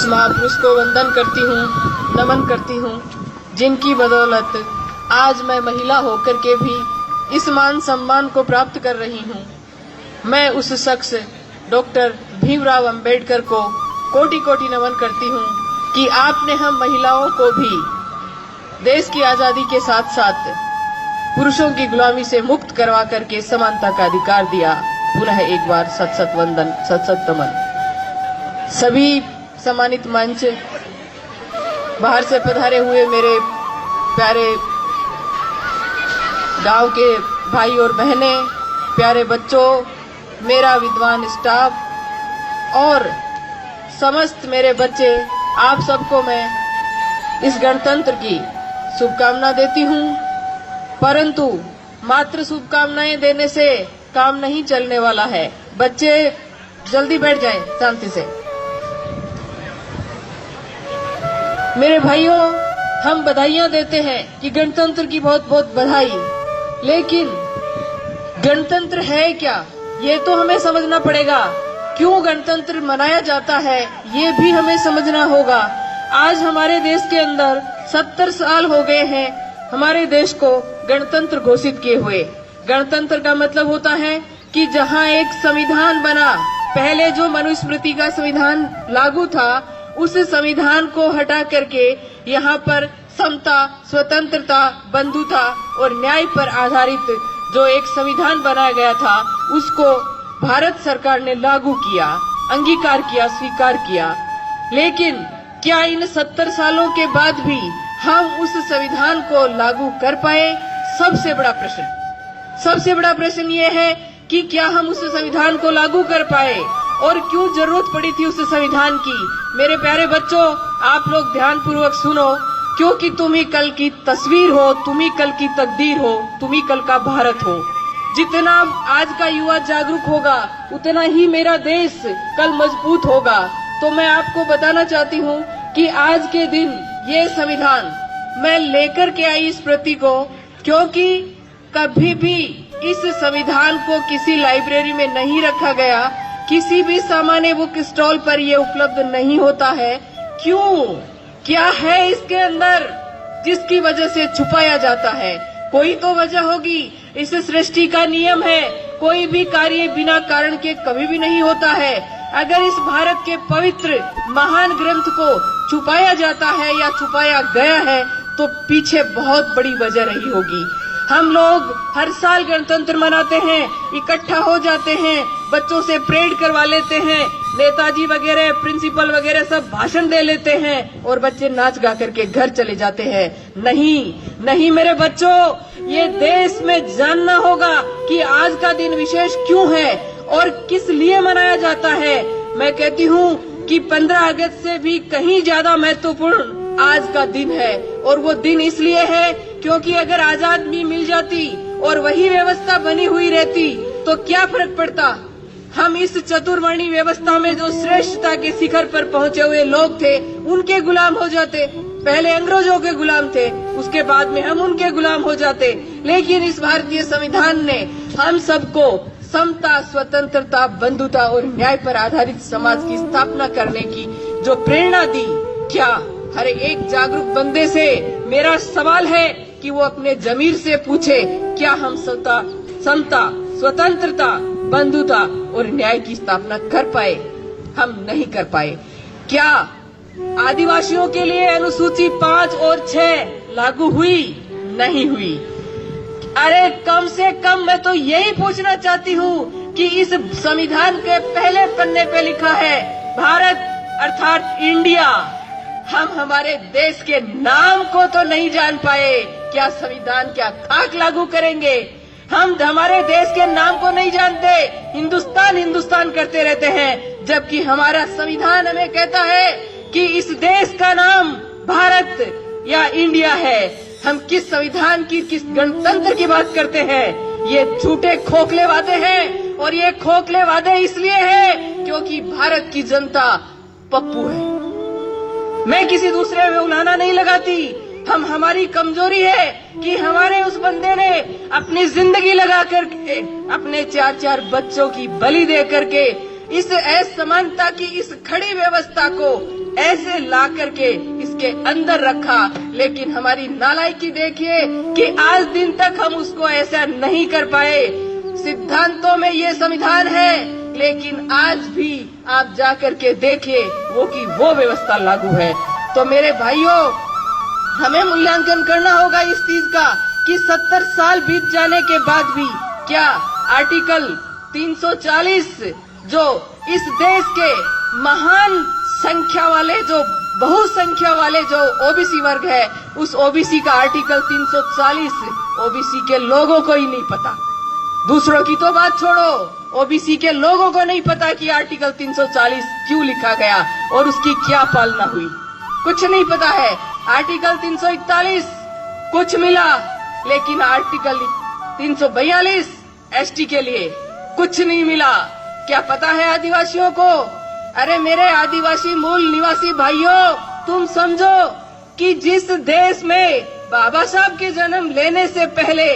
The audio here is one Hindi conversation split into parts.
उस महापुरुष को वंदन करती हूँ, नमन करती हूँ, जिनकी बदौलत आज मैं महिला होकर के भी इस मान सम्मान को प्राप्त कर रही हूँ। मैं उस शख्स डॉक्टर भीमराव अंबेडकर को कोटि कोटि नमन करती हूँ कि आपने हम महिलाओं को भी देश की आजादी के साथ साथ पुरुषों की गुलामी से मुक्त करवा करके समानता का अधिकार दिया। पुनः एक बार सत सत वंदन, सत सत नमन। सभी सम्मानित मंच, बाहर से पधारे हुए मेरे प्यारे गांव के भाई और बहनें, प्यारे बच्चों, मेरा विद्वान स्टाफ और समस्त मेरे बच्चे, आप सबको मैं इस गणतंत्र की शुभकामना देती हूँ। परंतु मात्र शुभकामनाएं देने से काम नहीं चलने वाला है। बच्चे जल्दी बैठ जाएं शांति से। मेरे भाइयों, हम बधाइयां देते हैं कि गणतंत्र की बहुत बहुत बधाई, लेकिन गणतंत्र है क्या, ये तो हमें समझना पड़ेगा। क्यों गणतंत्र मनाया जाता है, ये भी हमें समझना होगा। आज हमारे देश के अंदर 70 साल हो गए हैं हमारे देश को गणतंत्र घोषित किए हुए। गणतंत्र का मतलब होता है कि जहां एक संविधान बना, पहले जो मनुस्मृति का संविधान लागू था, उस संविधान को हटा करके यहाँ पर समता, स्वतंत्रता, बंधुता और न्याय पर आधारित जो एक संविधान बनाया गया था, उसको भारत सरकार ने लागू किया, अंगीकार किया, स्वीकार किया। लेकिन क्या इन 70 सालों के बाद भी हम उस संविधान को लागू कर पाए? सबसे बड़ा प्रश्न ये है कि क्या हम उस संविधान को लागू कर पाए और क्यों जरूरत पड़ी थी उस संविधान की? मेरे प्यारे बच्चों, आप लोग ध्यान पूर्वक सुनो, क्योंकि तुम ही कल की तस्वीर हो, तुम ही कल की तकदीर हो, तुम ही कल का भारत हो। जितना आज का युवा जागरूक होगा, उतना ही मेरा देश कल मजबूत होगा। तो मैं आपको बताना चाहती हूँ कि आज के दिन ये संविधान मैं लेकर के आई इस प्रति को, क्योंकि कभी भी इस संविधान को किसी लाइब्रेरी में नहीं रखा गया, किसी भी सामान्य बुक स्टॉल पर ये उपलब्ध नहीं होता है। क्यों? क्या है इसके अंदर जिसकी वजह से छुपाया जाता है? कोई तो वजह होगी। इस सृष्टि का नियम है, कोई भी कार्य बिना कारण के कभी भी नहीं होता है। अगर इस भारत के पवित्र महान ग्रंथ को छुपाया जाता है या छुपाया गया है, तो पीछे बहुत बड़ी वजह रही होगी। हम लोग हर साल गणतंत्र मनाते हैं, इकट्ठा हो जाते हैं, बच्चों से परेड करवा लेते हैं, नेताजी वगैरह, प्रिंसिपल वगैरह सब भाषण दे लेते हैं और बच्चे नाच गा करके घर चले जाते हैं। नहीं मेरे बच्चों, ये देश में जानना होगा कि आज का दिन विशेष क्यों है और किस लिए मनाया जाता है। मैं कहती हूँ कि 15 अगस्त से भी कहीं ज्यादा महत्वपूर्ण आज का दिन है, और वो दिन इसलिए है क्योंकि अगर आजादी मिल जाती और वही व्यवस्था बनी हुई रहती तो क्या फर्क पड़ता। हम इस चतुर्वर्णी व्यवस्था में जो श्रेष्ठता के शिखर पर पहुंचे हुए लोग थे, उनके गुलाम हो जाते। पहले अंग्रेजों के गुलाम थे, उसके बाद में हम उनके गुलाम हो जाते। लेकिन इस भारतीय संविधान ने हम सबको समता, स्वतंत्रता, बंधुता और न्याय पर आधारित समाज की स्थापना करने की जो प्रेरणा दी, क्या हर एक जागरूक बंदे से मेरा सवाल है कि वो अपने जमीर से पूछे, क्या हम समता, स्वतंत्रता, बंधुता और न्याय की स्थापना कर पाए? हम नहीं कर पाए। क्या आदिवासियों के लिए अनुसूची 5 और 6 लागू हुई? नहीं हुई। अरे कम से कम मैं तो यही पूछना चाहती हूँ कि इस संविधान के पहले पन्ने पे लिखा है भारत अर्थात इंडिया। हम हमारे देश के नाम को तो नहीं जान पाए, क्या संविधान क्या खाक लागू करेंगे? हम हमारे देश के नाम को नहीं जानते, हिंदुस्तान करते रहते हैं, जबकि हमारा संविधान हमें कहता है कि इस देश का नाम भारत या इंडिया है। हम किस संविधान की, किस गणतंत्र की बात करते हैं? ये झूठे खोखले वादे हैं, और ये खोखले वादे इसलिए हैं क्योंकि भारत की जनता पप्पू है। मैं किसी दूसरे में उलाहना नहीं लगाती। हमारी कमजोरी है कि हमारे उस बंदे ने अपनी जिंदगी लगा करके, अपने 4 बच्चों की बलि दे करके इस असमानता की इस खड़ी व्यवस्था को ऐसे ला करके इसके अंदर रखा, लेकिन हमारी नालायकी देखिए कि आज दिन तक हम उसको ऐसा नहीं कर पाए। सिद्धांतों में ये संविधान है, लेकिन आज भी आप जाकर के देखिए वो व्यवस्था लागू है। तो मेरे भाइयों, हमें मूल्यांकन करना होगा इस चीज का कि 70 साल बीत जाने के बाद भी क्या आर्टिकल 340 जो इस देश के महान संख्या वाले जो बहुसंख्या वाले जो ओबीसी वर्ग है, उस ओबीसी का आर्टिकल 340 ओबीसी के लोगों को ही नहीं पता। दूसरों की तो बात छोड़ो, ओबीसी के लोगों को नहीं पता कि आर्टिकल 340 क्यों लिखा गया और उसकी क्या पालना हुई, कुछ नहीं पता है। आर्टिकल 341 कुछ मिला, लेकिन आर्टिकल 342 एसटी के लिए कुछ नहीं मिला। क्या पता है आदिवासियों को? अरे मेरे आदिवासी मूल निवासी भाइयों, तुम समझो कि जिस देश में बाबा साहब के जन्म लेने से पहले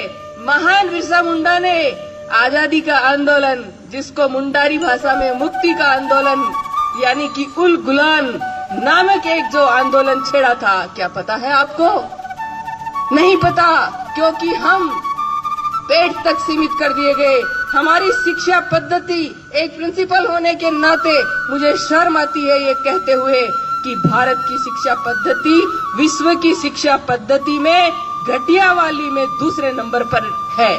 महान बिरसा मुंडा ने आजादी का आंदोलन, जिसको मुंडारी भाषा में मुक्ति का आंदोलन यानी कि उल गुलान नामक एक जो आंदोलन छेड़ा था, क्या पता है आपको? नहीं पता, क्योंकि हम पेट तक सीमित कर दिए गए। हमारी शिक्षा पद्धति, एक प्रिंसिपल होने के नाते मुझे शर्म आती है ये कहते हुए कि भारत की शिक्षा पद्धति विश्व की शिक्षा पद्धति में घटिया वाली में दूसरे नंबर पर है।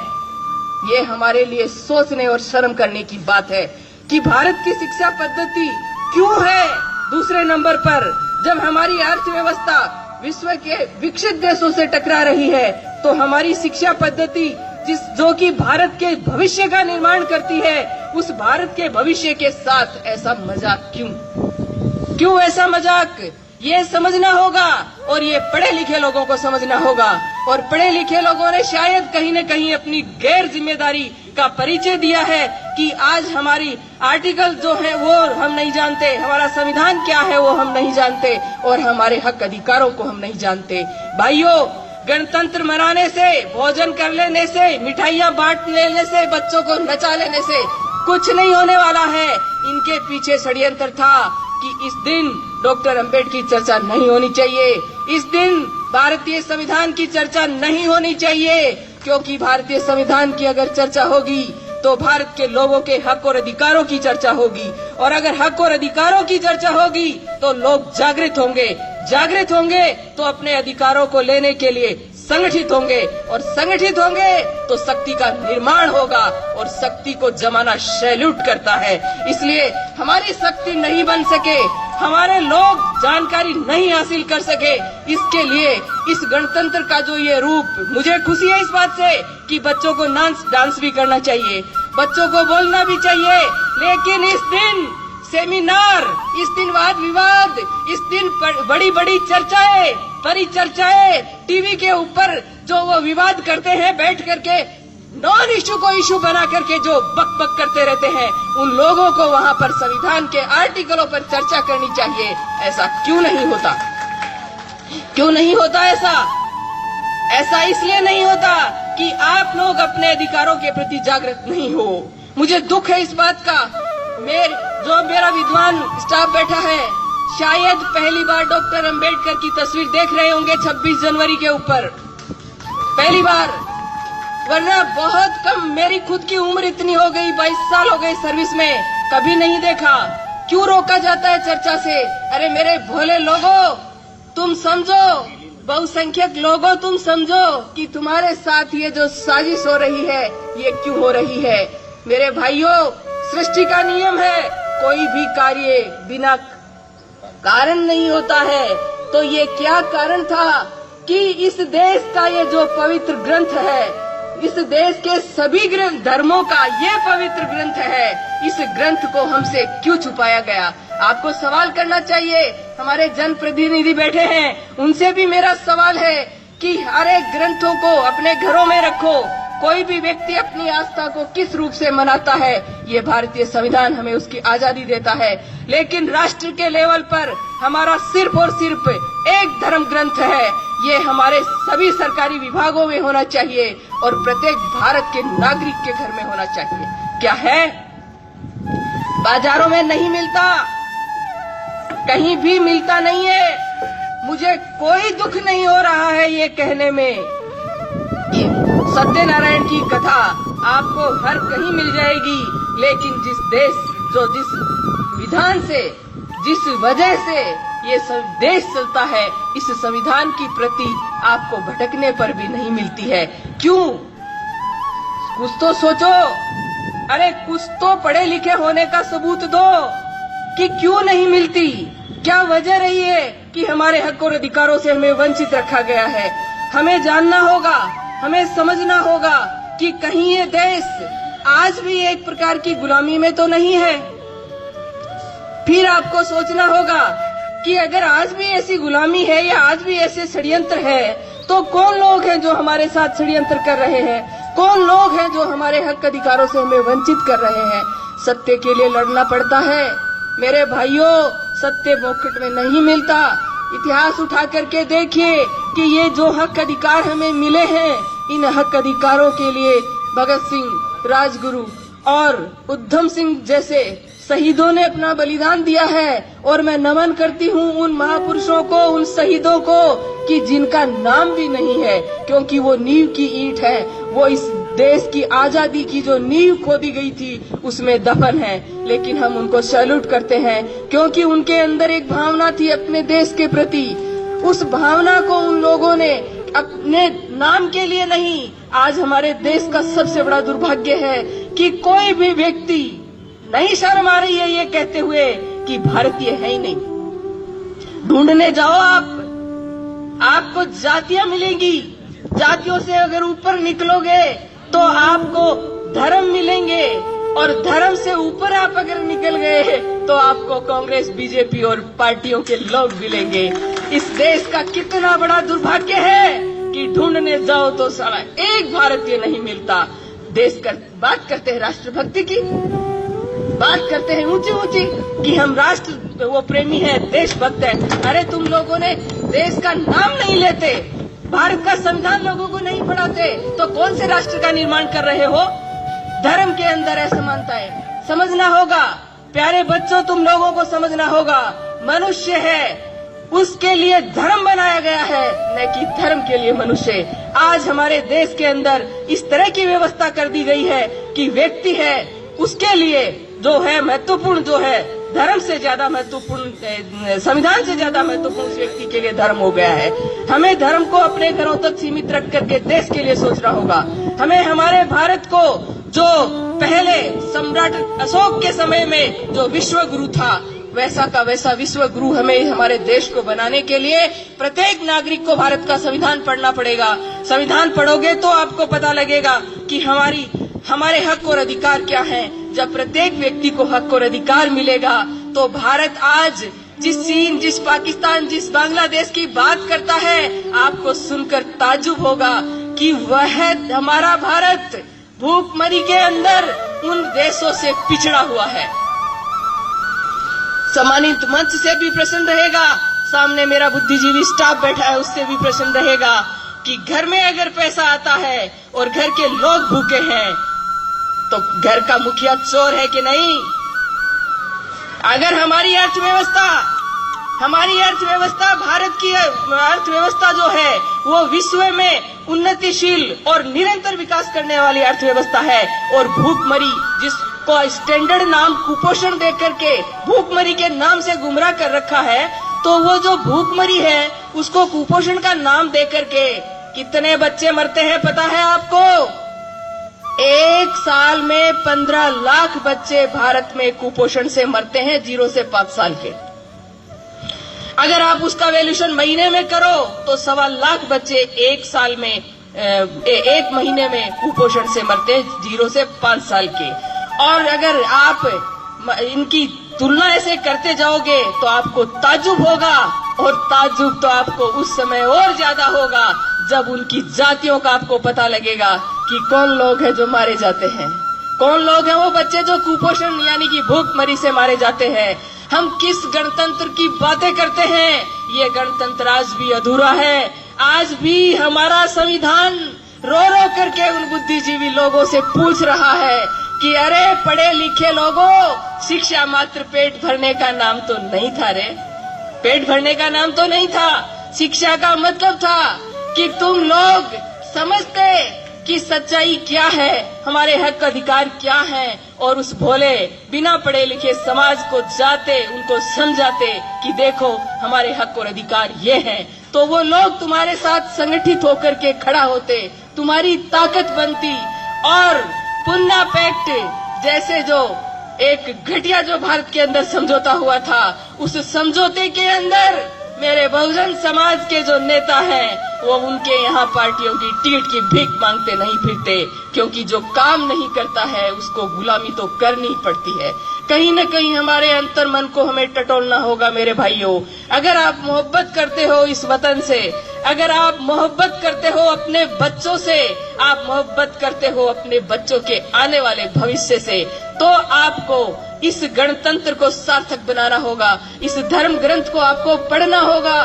ये हमारे लिए सोचने और शर्म करने की बात है कि भारत की शिक्षा पद्धति क्यों है दूसरे नंबर पर, जब हमारी अर्थव्यवस्था विश्व के विकसित देशों से टकरा रही है। तो हमारी शिक्षा पद्धति जो कि भारत के भविष्य का निर्माण करती है, उस भारत के भविष्य के साथ ऐसा मजाक क्यों ऐसा मजाक? ये समझना होगा और ये पढ़े लिखे लोगों को समझना होगा। और पढ़े लिखे लोगों ने शायद कहीं न कहीं अपनी गैर जिम्मेदारी का परिचय दिया है कि आज हमारी आर्टिकल जो है वो हम नहीं जानते, हमारा संविधान क्या है वो हम नहीं जानते, और हमारे हक अधिकारों को हम नहीं जानते। भाइयों, गणतंत्र मनाने से, भोजन कर लेने से, मिठाइयाँ बांट लेने से, बच्चों को नचा लेने से कुछ नहीं होने वाला है। इनके पीछे षड्यंत्र था कि इस दिन डॉक्टर अंबेडकर की चर्चा नहीं होनी चाहिए, इस दिन भारतीय संविधान की चर्चा नहीं होनी चाहिए, क्योंकि भारतीय संविधान की अगर चर्चा होगी तो भारत के लोगों के हक और अधिकारों की चर्चा होगी, और अगर हक और अधिकारों की चर्चा होगी तो लोग जागृत होंगे तो अपने अधिकारों को लेने के लिए संगठित होंगे, और संगठित होंगे तो शक्ति का निर्माण होगा, और शक्ति को जमाना सैल्यूट करता है। इसलिए हमारी शक्ति नहीं बन सके, हमारे लोग जानकारी नहीं हासिल कर सके, इसके लिए इस गणतंत्र का जो ये रूप, मुझे खुशी है इस बात से कि बच्चों को डांस भी करना चाहिए, बच्चों को बोलना भी चाहिए, लेकिन इस दिन सेमिनार, इस दिन वाद विवाद, इस दिन बड़ी बड़ी चर्चाएं, परिचर्चाएं, टीवी के ऊपर जो वो विवाद करते हैं बैठ करके, नॉन इश्यू को इश्यू बना करके जो बक बक करते रहते हैं, उन लोगों को वहां पर संविधान के आर्टिकलों पर चर्चा करनी चाहिए। ऐसा क्यों नहीं होता? क्यों नहीं होता ऐसा? ऐसा इसलिए नहीं होता कि आप लोग अपने अधिकारों के प्रति जागृत नहीं हो। मुझे दुख है इस बात का। जो मेरा विद्वान स्टाफ बैठा है, शायद पहली बार डॉक्टर अंबेडकर की तस्वीर देख रहे होंगे 26 जनवरी के ऊपर, पहली बार, वरना बहुत कम। मेरी खुद की उम्र इतनी हो गई, 22 साल हो गए सर्विस में, कभी नहीं देखा। क्यों रोका जाता है चर्चा से? अरे मेरे भोले लोगों, तुम समझो, बहुसंख्यक लोगों, तुम समझो कि तुम्हारे साथ ये जो साजिश हो रही है ये क्यों हो रही है। मेरे भाइयों, सृष्टि का नियम है, कोई भी कार्य बिना कारण नहीं होता है। तो ये क्या कारण था कि इस देश का ये जो पवित्र ग्रंथ है, इस देश के सभी धर्मों का ये पवित्र ग्रंथ है, इस ग्रंथ को हमसे क्यों छुपाया गया? आपको सवाल करना चाहिए। हमारे जनप्रतिनिधि बैठे हैं, उनसे भी मेरा सवाल है कि हर एक ग्रंथों को अपने घरों में रखो। कोई भी व्यक्ति अपनी आस्था को किस रूप से मनाता है, ये भारतीय संविधान हमें उसकी आजादी देता है, लेकिन राष्ट्र के लेवल पर हमारा सिर्फ और सिर्फ एक धर्म ग्रंथ है। ये हमारे सभी सरकारी विभागों में होना चाहिए और प्रत्येक भारत के नागरिक के घर में होना चाहिए। क्या है? बाजारों में नहीं मिलता, कहीं भी मिलता नहीं है। मुझे कोई दुख नहीं हो रहा है ये कहने में कि सत्यनारायण की कथा आपको हर कहीं मिल जाएगी, लेकिन जिस विधान से, जिस वजह से ये सब देश चलता है, इस संविधान की प्रति आपको भटकने पर भी नहीं मिलती है। क्यों? कुछ तो सोचो। अरे कुछ तो पढ़े लिखे होने का सबूत दो कि क्यों नहीं मिलती। क्या वजह रही है कि हमारे हक और अधिकारों से हमें वंचित रखा गया है? हमें जानना होगा, हमें समझना होगा कि कहीं ये देश आज भी एक प्रकार की गुलामी में तो नहीं है। फिर आपको सोचना होगा कि अगर आज भी ऐसी गुलामी है या आज भी ऐसे षड्यंत्र है, तो कौन लोग हैं जो हमारे साथ षड्यंत्र कर रहे हैं? कौन लोग हैं जो हमारे हक अधिकारों से हमें वंचित कर रहे हैं? सत्य के लिए लड़ना पड़ता है मेरे भाइयों। सत्य मुफ्त में नहीं मिलता। इतिहास उठा करके देखिए कि ये जो हक अधिकार हमें मिले हैं, इन हक अधिकारों के लिए भगत सिंह, राजगुरु और उधम सिंह जैसे शहीदों ने अपना बलिदान दिया है। और मैं नमन करती हूँ उन महापुरुषों को, उन शहीदों को कि जिनका नाम भी नहीं है, क्योंकि वो नींव की ईंट है। वो इस देश की आजादी की जो नींव खोदी गई थी उसमें दफन है, लेकिन हम उनको सैल्यूट करते हैं क्योंकि उनके अंदर एक भावना थी अपने देश के प्रति। उस भावना को उन लोगों ने अपने नाम के लिए नहीं। आज हमारे देश का सबसे बड़ा दुर्भाग्य है कि कोई भी व्यक्ति, नहीं शर्म आ रही है ये कहते हुए कि भारतीय है ही नहीं। ढूंढने जाओ आपको जातियां मिलेंगी। जातियों से अगर ऊपर निकलोगे तो आपको धर्म मिलेंगे, और धर्म से ऊपर आप अगर निकल गए तो आपको कांग्रेस, बीजेपी और पार्टियों के लोग मिलेंगे। इस देश का कितना बड़ा दुर्भाग्य है कि ढूंढने जाओ तो साला एक भारतीय नहीं मिलता। बात करते हैं राष्ट्रभक्ति की, बात करते हैं ऊंची ऊंची कि हम राष्ट्र वो प्रेमी है, देशभक्त है। अरे तुम लोगों ने देश का नाम नहीं लेते, भारत का संविधान लोगों को नहीं पढ़ाते, तो कौन से राष्ट्र का निर्माण कर रहे हो? धर्म के अंदर असमानता है, समझना होगा। प्यारे बच्चों, तुम लोगों को समझना होगा, मनुष्य है उसके लिए धर्म बनाया गया है, न कि धर्म के लिए मनुष्य। आज हमारे देश के अंदर इस तरह की व्यवस्था कर दी गई है कि व्यक्ति है उसके लिए जो है महत्वपूर्ण, जो है धर्म से ज्यादा महत्वपूर्ण, संविधान से ज्यादा महत्वपूर्ण उस व्यक्ति के लिए धर्म हो गया है। हमें धर्म को अपने घरों तक सीमित रख करके देश के लिए सोचना होगा। हमें हमारे भारत को, जो पहले सम्राट अशोक के समय में जो विश्व गुरु था, वैसा का वैसा विश्व गुरु हमें हमारे देश को बनाने के लिए प्रत्येक नागरिक को भारत का संविधान पढ़ना पड़ेगा। संविधान पढ़ोगे तो आपको पता लगेगा कि हमारे हक और अधिकार क्या हैं। जब प्रत्येक व्यक्ति को हक और अधिकार मिलेगा तो भारत आज जिस चीन, जिस पाकिस्तान, जिस बांग्लादेश की बात करता है, आपको सुनकर ताज्जुब होगा कि वह हमारा भारत भूखमरी के अंदर उन देशों से पिछड़ा हुआ है। सम्मानित मंच से भी प्रश्न रहेगा, सामने मेरा बुद्धिजीवी स्टाफ बैठा है उससे भी प्रश्न रहेगा कि घर में अगर पैसा आता है और घर के लोग भूखे हैं तो घर का मुखिया चोर है कि नहीं? अगर हमारी अर्थव्यवस्था भारत की अर्थव्यवस्था जो है वो विश्व में उन्नतिशील और निरंतर विकास करने वाली अर्थव्यवस्था है, और भूखमरी जिसको स्टैंडर्ड नाम कुपोषण दे करके भूखमरी के नाम से गुमराह कर रखा है, तो वो जो भूखमरी है उसको कुपोषण का नाम दे करके कितने बच्चे मरते हैं पता है आपको? एक साल में 15 लाख बच्चे भारत में कुपोषण से मरते हैं, 0 से 5 साल के। अगर आप उसका वैल्यूएशन महीने में करो तो 1.25 लाख बच्चे एक साल में, एक महीने में कुपोषण से मरते हैं, 0 से 5 साल के। और अगर आप इनकी तुलना ऐसे करते जाओगे तो आपको ताज्जुब होगा, और ताज्जुब तो आपको उस समय और ज्यादा होगा जब उनकी जातियों का आपको पता लगेगा कि कौन लोग हैं जो मारे जाते हैं, कौन लोग हैं वो बच्चे जो कुपोषण यानी कि भूखमरी से मारे जाते हैं। हम किस गणतंत्र की बातें करते हैं? ये गणतंत्र आज भी अधूरा है। आज भी हमारा संविधान रो रो करके उन बुद्धिजीवी लोगों से पूछ रहा है कि अरे पढ़े लिखे लोगों, शिक्षा मात्र पेट भरने का नाम तो नहीं था रे। पेट भरने का नाम तो नहीं था। शिक्षा का मतलब था कि तुम लोग समझते कि सच्चाई क्या है, हमारे हक अधिकार क्या है, और उस भोले बिना पढ़े लिखे समाज को जाते उनको समझाते कि देखो हमारे हक और अधिकार ये हैं। तो वो लोग तुम्हारे साथ संगठित होकर के खड़ा होते, तुम्हारी ताकत बनती, और पुन्ना पैक्ट जैसे जो एक घटिया जो भारत के अंदर समझौता हुआ था, उस समझौते के अंदर मेरे बहुजन समाज के जो नेता हैं वो उनके यहाँ पार्टियों की टिकट की भीख मांगते नहीं फिरते, क्योंकि जो काम नहीं करता है उसको गुलामी तो करनी पड़ती है। कहीं न कहीं हमारे अंतर मन को हमें टटोलना होगा मेरे भाइयों। अगर आप मोहब्बत करते हो इस वतन से, अगर आप मोहब्बत करते हो अपने बच्चों से, आप मोहब्बत करते हो अपने बच्चों के आने वाले भविष्य से, तो आपको इस गणतंत्र को सार्थक बनाना होगा। इस धर्म ग्रंथ को आपको पढ़ना होगा।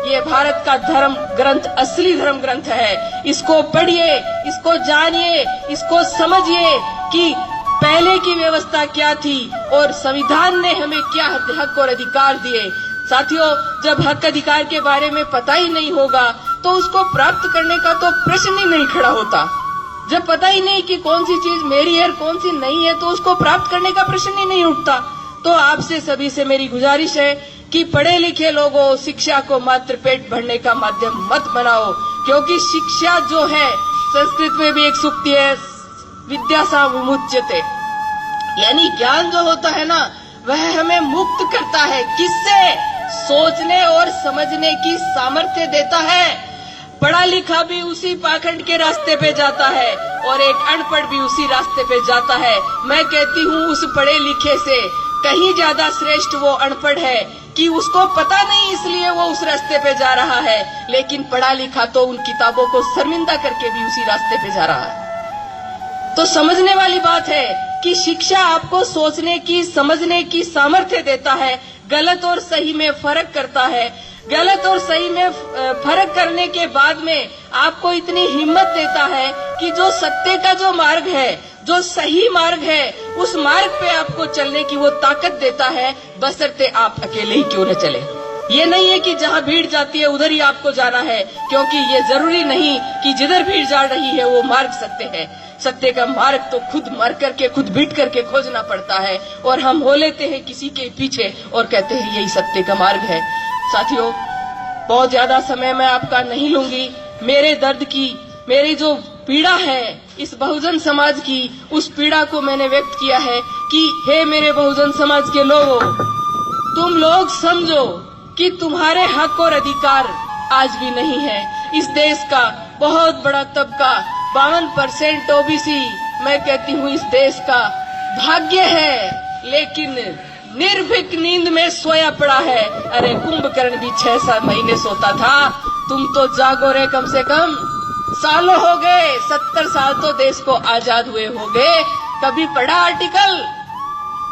ये भारत का धर्म ग्रंथ असली धर्म ग्रंथ है। इसको पढ़िए, इसको जानिए, इसको समझिए कि पहले की व्यवस्था क्या थी और संविधान ने हमें क्या हक और अधिकार दिए। साथियों, जब हक अधिकार के बारे में पता ही नहीं होगा तो उसको प्राप्त करने का तो प्रश्न ही नहीं खड़ा होता। जब पता ही नहीं कि कौन सी चीज मेरी है और कौन सी नहीं है, तो उसको प्राप्त करने का प्रश्न ही नहीं उठता। तो आपसे सभी से मेरी गुजारिश है कि पढ़े लिखे लोगों, शिक्षा को मात्र पेट भरने का माध्यम मत बनाओ, क्योंकि शिक्षा जो है, संस्कृत में भी एक सूक्ति है, विद्या सा विमुच्यते, यानी ज्ञान जो होता है ना, वह हमें मुक्त करता है। किससे? सोचने और समझने की सामर्थ्य देता है। पढ़ा लिखा भी उसी पाखंड के रास्ते पे जाता है और एक अनपढ़ भी उसी रास्ते पे जाता है। मैं कहती हूँ उस पढ़े लिखे से कहीं ज्यादा श्रेष्ठ वो अनपढ़ है कि उसको पता नहीं इसलिए वो उस रास्ते पे जा रहा है, लेकिन पढ़ा लिखा तो उन किताबों को शर्मिंदा करके भी उसी रास्ते पे जा रहा है। तो समझने वाली बात है कि शिक्षा आपको सोचने की, समझने की सामर्थ्य देता है, गलत और सही में फर्क करता है। गलत और सही में फर्क करने के बाद में आपको इतनी हिम्मत देता है कि जो सत्य का जो मार्ग है, जो सही मार्ग है, उस मार्ग पे आपको चलने की वो ताकत देता है, बशर्ते आप अकेले ही क्यों न चले। ये नहीं है कि जहाँ भीड़ जाती है उधर ही आपको जाना है, क्योंकि ये जरूरी नहीं कि जिधर भीड़ जा रही है वो मार्ग सत्य है। सत्य का मार्ग तो खुद मर करके, खुद बीट करके खोजना पड़ता है, और हम हो लेते हैं किसी के पीछे और कहते हैं यही सत्य का मार्ग है। साथियों, बहुत ज्यादा समय मैं आपका नहीं लूंगी। मेरे दर्द की, मेरी जो पीड़ा है इस बहुजन समाज की, उस पीड़ा को मैंने व्यक्त किया है कि हे मेरे बहुजन समाज के लोगों, तुम लोग समझो कि तुम्हारे हक और अधिकार आज भी नहीं है। इस देश का बहुत बड़ा तबका 52% ओबीसी, मैं कहती हूँ इस देश का भाग्य है, लेकिन निर्भीक नींद में सोया पड़ा है। अरे कुंभकर्ण भी 6-7 महीने सोता था, तुम तो जागो रे, कम से कम सालों हो गए, 70 साल तो देश को आजाद हुए हो गए। कभी पढ़ा आर्टिकल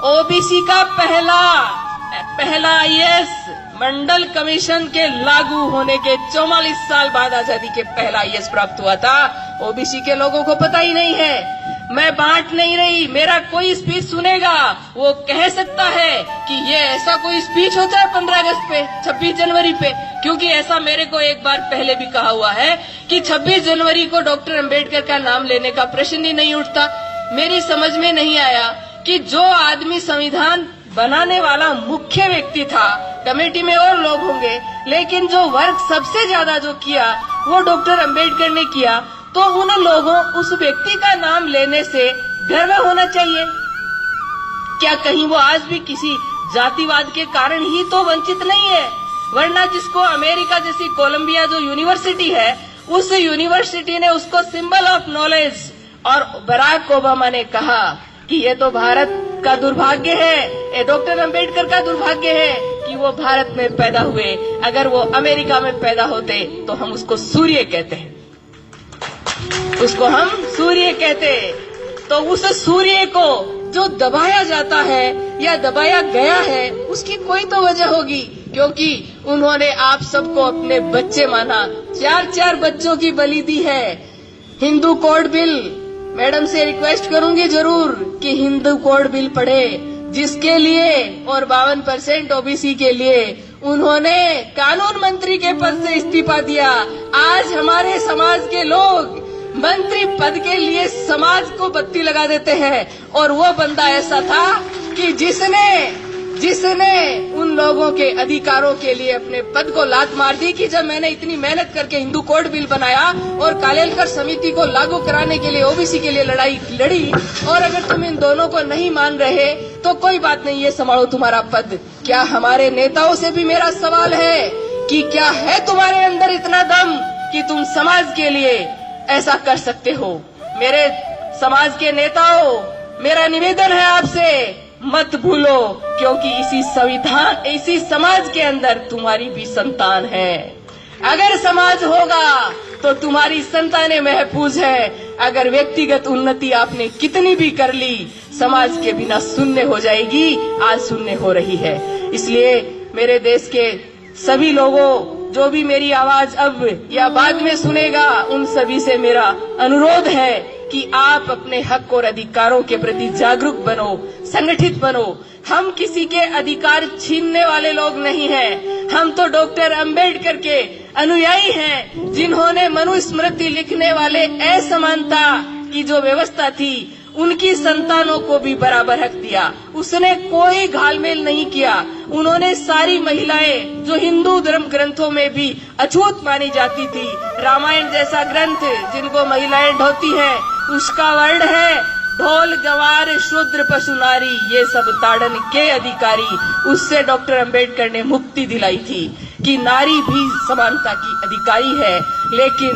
ओबीसी का पहला आईएएस मंडल कमीशन के लागू होने के 44 साल बाद आजादी के पहला आईएएस प्राप्त हुआ था। ओबीसी के लोगों को पता ही नहीं है। मैं बांट नहीं रही, मेरा कोई स्पीच सुनेगा वो कह सकता है कि ये ऐसा कोई स्पीच होता है 15 अगस्त पे, 26 जनवरी पे, क्योंकि ऐसा मेरे को एक बार पहले भी कहा हुआ है कि 26 जनवरी को डॉक्टर अंबेडकर का नाम लेने का प्रश्न ही नहीं उठता। मेरी समझ में नहीं आया कि जो आदमी संविधान बनाने वाला मुख्य व्यक्ति था, कमेटी में और लोग होंगे, लेकिन जो वर्क सबसे ज्यादा जो किया वो डॉक्टर अंबेडकर ने किया, तो उन लोगों, उस व्यक्ति का नाम लेने से गर्व होना चाहिए। क्या कहीं वो आज भी किसी जातिवाद के कारण ही तो वंचित नहीं है? वरना जिसको अमेरिका जैसी कोलंबिया जो यूनिवर्सिटी है, उस यूनिवर्सिटी ने उसको सिंबल ऑफ नॉलेज, और बराक ओबामा ने कहा कि ये तो भारत का दुर्भाग्य है, ये डॉक्टर अंबेडकर का दुर्भाग्य है कि वो भारत में पैदा हुए। अगर वो अमेरिका में पैदा होते तो हम उसको सूर्य कहते हैं, उसको हम सूर्य कहते। तो उस सूर्य को जो दबाया जाता है या दबाया गया है, उसकी कोई तो वजह होगी, क्योंकि उन्होंने आप सबको अपने बच्चे माना। 4 बच्चों की बलि दी है। हिंदू कोड बिल, मैडम से रिक्वेस्ट करूंगी जरूर कि हिंदू कोड बिल पढ़े, जिसके लिए और 52% ओबीसी के लिए उन्होंने कानून मंत्री के पद से इस्तीफा दिया। आज हमारे समाज के लोग मंत्री पद के लिए समाज को बत्ती लगा देते हैं, और वो बंदा ऐसा था कि जिसने उन लोगों के अधिकारों के लिए अपने पद को लात मार दी कि जब मैंने इतनी मेहनत करके हिंदू कोड बिल बनाया और कालेलकर समिति को लागू कराने के लिए ओबीसी के लिए लड़ाई लड़ी, और अगर तुम इन दोनों को नहीं मान रहे तो कोई बात नहीं, ये संभालो तुम्हारा पद। क्या हमारे नेताओं से भी मेरा सवाल है कि क्या है तुम्हारे अंदर इतना दम कि तुम समाज के लिए ऐसा कर सकते हो? मेरे समाज के नेताओं, मेरा निवेदन है आपसे, मत भूलो, क्योंकि इसी समाज के अंदर तुम्हारी भी संतान है। अगर समाज होगा तो तुम्हारी संतानें महफूज है। अगर व्यक्तिगत उन्नति आपने कितनी भी कर ली, समाज के बिना शून्य हो जाएगी। आज शून्य हो रही है। इसलिए मेरे देश के सभी लोगों, जो भी मेरी आवाज अब या बाद में सुनेगा, उन सभी से मेरा अनुरोध है कि आप अपने हक और अधिकारों के प्रति जागरूक बनो, संगठित बनो। हम किसी के अधिकार छीनने वाले लोग नहीं हैं। हम तो डॉक्टर अंबेडकर के अनुयायी हैं, जिन्होंने मनुस्मृति लिखने वाले असमानता की जो व्यवस्था थी, उनकी संतानों को भी बराबर हक दिया। उसने कोई घालमेल नहीं किया। उन्होंने सारी महिलाएं, जो हिंदू धर्म ग्रंथों में भी अछूत मानी जाती थी, रामायण जैसा ग्रंथ जिनको महिलाएं ढोती हैं, उसका वर्ण है ढोल गवार शूद्र पशु नारी, ये सब ताड़न के अधिकारी। उससे डॉक्टर अंबेडकर ने मुक्ति दिलाई थी कि नारी भी समानता की अधिकारी है। लेकिन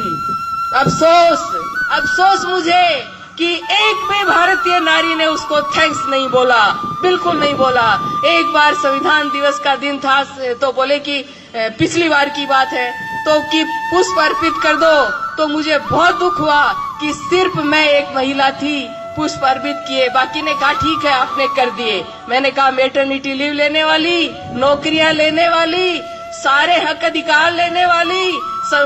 अफसोस मुझे कि एक भी भारतीय नारी ने उसको थैंक्स नहीं बोला, बिल्कुल नहीं बोला। एक बार संविधान दिवस का दिन था तो बोले कि पिछली बार की बात है तो कि पुष्प अर्पित कर दो, तो मुझे बहुत दुख हुआ कि सिर्फ मैं एक महिला थी, पुष्प अर्पित किए, बाकी ने कहा ठीक है आपने कर दिए। मैंने कहा मैटरनिटी लीव लेने वाली, नौकरियां लेने वाली, सारे हक अधिकार लेने वाली,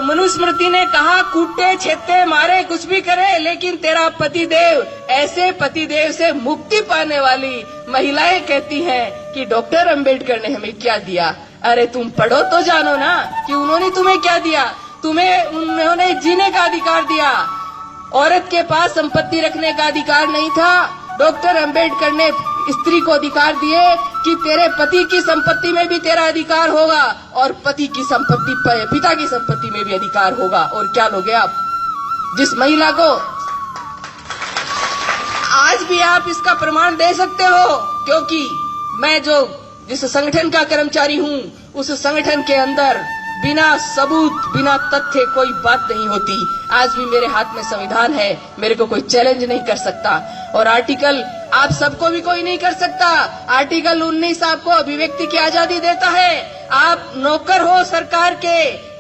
मनुस्मृति ने कहा कूटे छेते मारे कुछ भी करे, लेकिन तेरा पतिदेव, ऐसे पतिदेव से मुक्ति पाने वाली महिलाएं कहती हैं कि डॉक्टर अंबेडकर ने हमें क्या दिया। अरे तुम पढ़ो तो जानो ना कि उन्होंने तुम्हें क्या दिया। उन्होंने जीने का अधिकार दिया। औरत के पास संपत्ति रखने का अधिकार नहीं था। डॉक्टर अंबेडकर ने स्त्री को अधिकार दिए कि तेरे पति की संपत्ति में भी तेरा अधिकार होगा और पति की संपत्ति, पिता की संपत्ति में भी अधिकार होगा। और क्या लोगे आप? जिस महिला को आज भी आप इसका प्रमाण दे सकते हो, क्योंकि मैं जिस संगठन का कर्मचारी हूँ, उस संगठन के अंदर बिना सबूत, बिना तथ्य कोई बात नहीं होती। आज भी मेरे हाथ में संविधान है, मेरे को कोई चैलेंज नहीं कर सकता। और आर्टिकल आप सबको भी कोई नहीं कर सकता। आर्टिकल 19 आपको अभिव्यक्ति की आजादी देता है। आप नौकर हो सरकार के,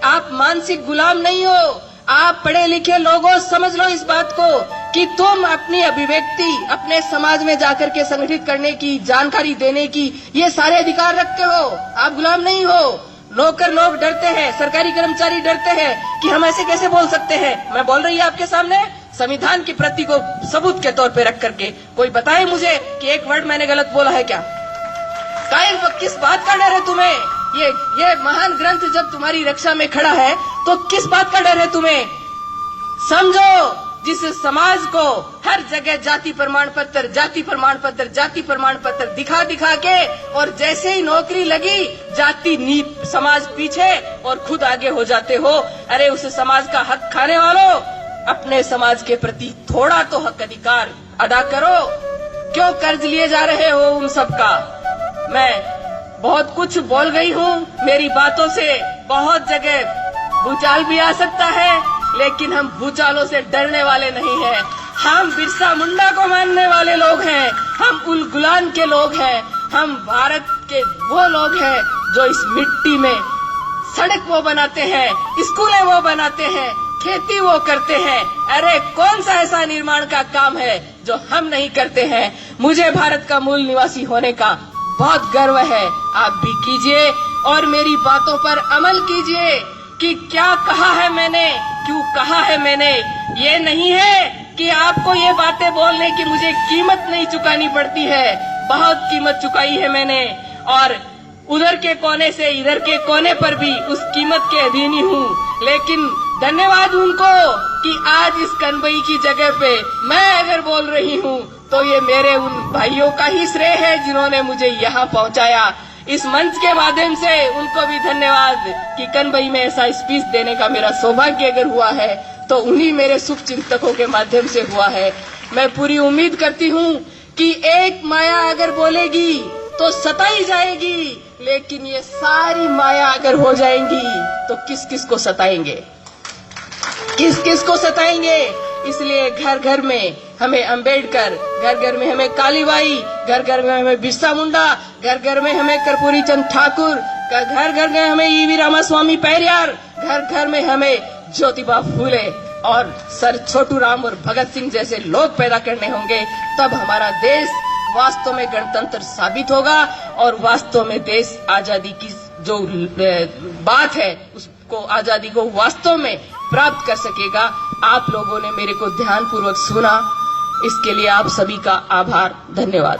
आप मानसिक गुलाम नहीं हो। आप पढ़े लिखे लोगों, समझ लो इस बात को कि तुम अपनी अभिव्यक्ति अपने समाज में जाकर के संगठित करने की, जानकारी देने की, ये सारे अधिकार रखते हो। आप गुलाम नहीं हो। नौकर लोग डरते हैं, सरकारी कर्मचारी डरते हैं कि हम ऐसे कैसे बोल सकते हैं। मैं बोल रही हूँ आपके सामने संविधान की प्रति को सबूत के तौर पे रख करके। कोई बताए मुझे कि एक वर्ड मैंने गलत बोला है क्या? किस बात का डर है तुम्हें? ये महान ग्रंथ जब तुम्हारी रक्षा में खड़ा है तो किस बात का डर है तुम्हें? समझो, जिस समाज को हर जगह जाति प्रमाण पत्र दिखा के, और जैसे ही नौकरी लगी जाति समाज पीछे और खुद आगे हो जाते हो। अरे उस समाज का हक खाने वालों, अपने समाज के प्रति थोड़ा तो हक अधिकार अदा करो। क्यों कर्ज लिए जा रहे हो उन सबका? मैं बहुत कुछ बोल गई हूँ, मेरी बातों से बहुत जगह भूचाल भी आ सकता है, लेकिन हम भूचालों से डरने वाले नहीं हैं। हम बिरसा मुंडा को मानने वाले लोग हैं, हम उल गुलान के लोग हैं, हम भारत के वो लोग हैं जो इस मिट्टी में सड़क वो बनाते हैं, स्कूलें वो बनाते हैं, खेती वो करते हैं। अरे कौन सा ऐसा निर्माण का काम है जो हम नहीं करते हैं? मुझे भारत का मूल निवासी होने का बहुत गर्व है। आप भी कीजिए और मेरी बातों पर अमल कीजिए कि क्या कहा है मैंने, क्यों कहा है मैंने। ये नहीं है कि आपको ये बातें बोलने की मुझे कीमत नहीं चुकानी पड़ती है, बहुत कीमत चुकाई है मैंने। और उधर के कोने से इधर के कोने पर भी उस कीमत के अधीन ही हूँ। लेकिन धन्यवाद उनको कि आज इस कनबई की जगह पे मैं अगर बोल रही हूँ तो ये मेरे उन भाइयों का ही श्रेय है जिन्होंने मुझे यहाँ पहुँचाया। इस मंच के माध्यम से उनको भी धन्यवाद कि कनबई में ऐसा स्पीच देने का मेरा सौभाग्य अगर हुआ है तो उन्हीं मेरे शुभ चिंतकों के माध्यम से हुआ है। मैं पूरी उम्मीद करती हूँ कि एक माया अगर बोलेगी तो सताई जाएगी, लेकिन ये सारी माया अगर हो जाएंगी तो किस किस को सताएंगे, किस किस को सताएंगे। इसलिए घर घर में हमें अंबेडकर, घर घर में हमें कालीबाई, घर घर में हमें बिरसा मुंडा, घर घर में हमें कर्पूरी चंद ठाकुर, घर घर में हमें ईवी रामास्वामी पेरियार, घर घर में हमें ज्योतिबा फूले और सर छोटू राम और भगत सिंह जैसे लोग पैदा करने होंगे। तब हमारा देश वास्तव में गणतंत्र साबित होगा और वास्तव में देश आजादी की जो बात है उसको, आजादी को वास्तव में प्राप्त कर सकेगा। आप लोगों ने मेरे को ध्यानपूर्वक सुना, इसके लिए आप सभी का आभार, धन्यवाद।